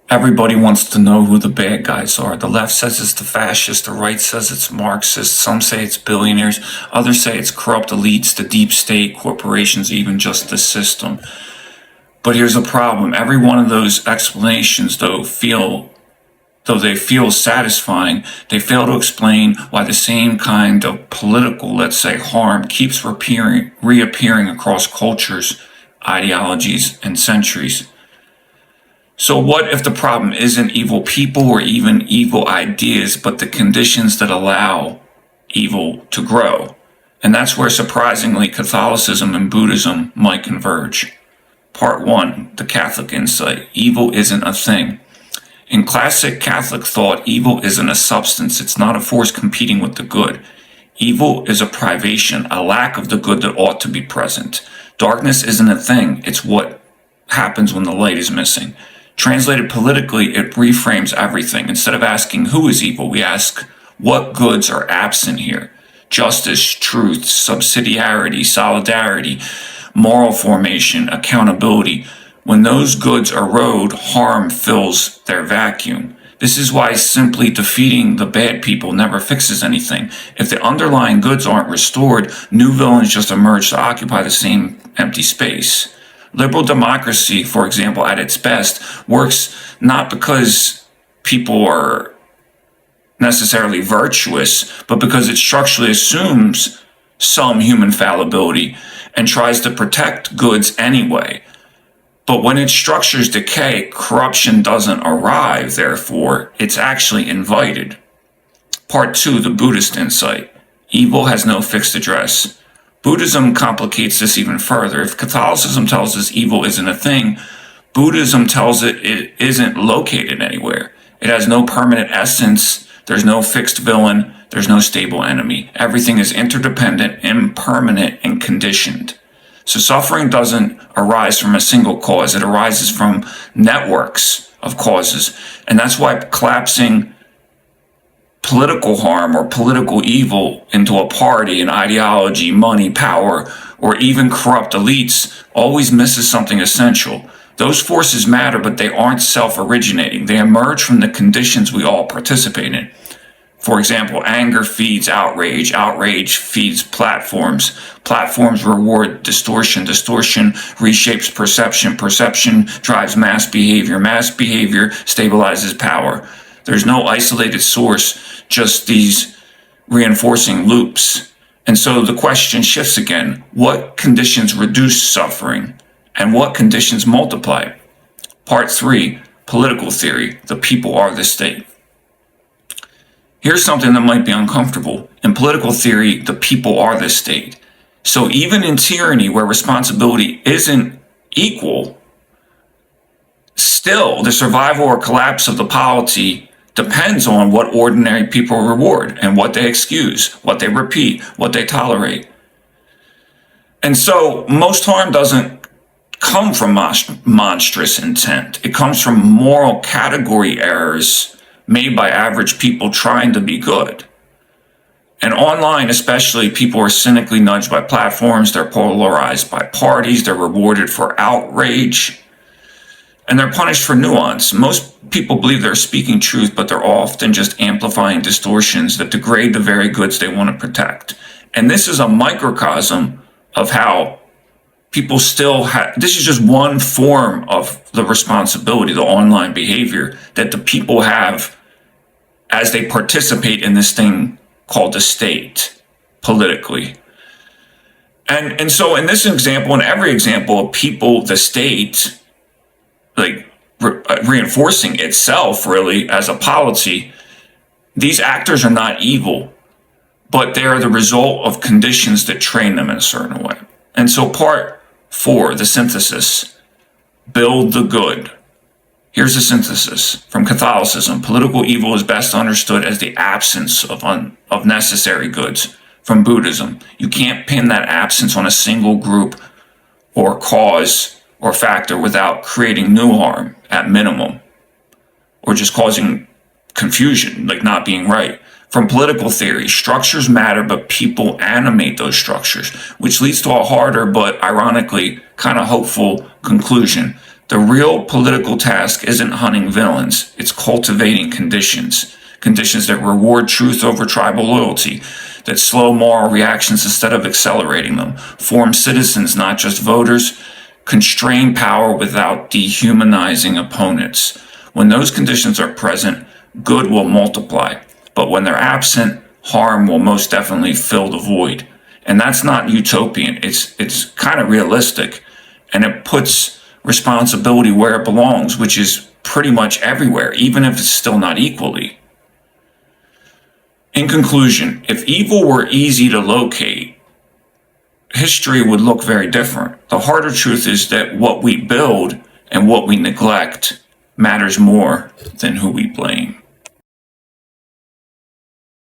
Everybody wants to know who the bad guys are. The left says it's the fascists, the right says it's Marxists, some say it's billionaires, others say it's corrupt elites, the deep state, corporations, even just the system. But here's a problem. Every one of those explanations, though they feel satisfying, they fail to explain why the same kind of political, let's say, harm keeps reappearing across cultures, ideologies, and centuries. So what if the problem isn't evil people or even evil ideas, but the conditions that allow evil to grow? And that's where surprisingly Catholicism and Buddhism might converge. Part 1, the Catholic insight. Evil isn't a thing. In classic Catholic thought, evil isn't a substance. It's not a force competing with the good. Evil is a privation, a lack of the good that ought to be present. Darkness isn't a thing. It's what happens when the light is missing. Translated politically, it reframes everything. Instead of asking who is evil, we ask what goods are absent here. Justice, truth, subsidiarity, solidarity, moral formation, accountability. When those goods erode, harm fills their vacuum. This is why simply defeating the bad people never fixes anything. If the underlying goods aren't restored, new villains just emerge to occupy the same empty space. Liberal democracy, for example, at its best, works not because people are necessarily virtuous, but because it structurally assumes some human fallibility and tries to protect goods anyway. But when its structures decay, corruption doesn't arrive, therefore, it's actually invited. Part 2, the Buddhist insight. Evil has no fixed address. Buddhism complicates this even further. If Catholicism tells us evil isn't a thing, Buddhism tells it isn't located anywhere. It has no permanent essence. There's no fixed villain. There's no stable enemy. Everything is interdependent, impermanent, and conditioned. So suffering doesn't arise from a single cause. It arises from networks of causes. And that's why collapsing political harm or political evil into a party, an ideology, money, power, or even corrupt elites always misses something essential. Those forces matter, but they aren't self-originating. They emerge from the conditions we all participate in. For example, anger feeds outrage, outrage feeds platforms, platforms reward distortion, distortion reshapes perception, perception drives mass behavior stabilizes power. There's no isolated source, just these reinforcing loops. And so the question shifts again. What conditions reduce suffering and what conditions multiply it? Part 3, political theory. The people are the state. Here's something that might be uncomfortable. In political theory, the people are the state. So even in tyranny, where responsibility isn't equal, still the survival or collapse of the polity depends on what ordinary people reward and what they excuse, what they repeat, what they tolerate. And so most harm doesn't come from monstrous intent. It comes from moral category errors made by average people trying to be good. And online especially, people are cynically nudged by platforms, they're polarized by parties, they're rewarded for outrage, and they're punished for nuance. Most people believe they're speaking truth, but they're often just amplifying distortions that degrade the very goods they want to protect. And this is a microcosm of how people still have, this is just one form of the responsibility, the online behavior that the people have as they participate in this thing called the state politically. And so in this example, in every example of people, the state, like reinforcing itself really as a polity, these actors are not evil, but they are the result of conditions that train them in a certain way. And so part 4, the synthesis, build the good. Here's the synthesis from Catholicism. Political evil is best understood as the absence of necessary goods. From Buddhism, you can't pin that absence on a single group or cause or factor without creating new harm at minimum, or just causing confusion, like not being right. From political theory, structures matter, but people animate those structures, which leads to a harder but ironically kind of hopeful conclusion. The real political task isn't hunting villains, it's cultivating conditions. Conditions that reward truth over tribal loyalty, that slow moral reactions instead of accelerating them, form citizens, not just voters, constrain power without dehumanizing opponents. When those conditions are present, good will multiply. But when they're absent, harm will most definitely fill the void. And that's not utopian, it's kind of realistic. And it puts responsibility where it belongs, which is pretty much everywhere, even if it's still not equally. In conclusion, if evil were easy to locate, history would look very different. The harder truth is that what we build and what we neglect matters more than who we blame.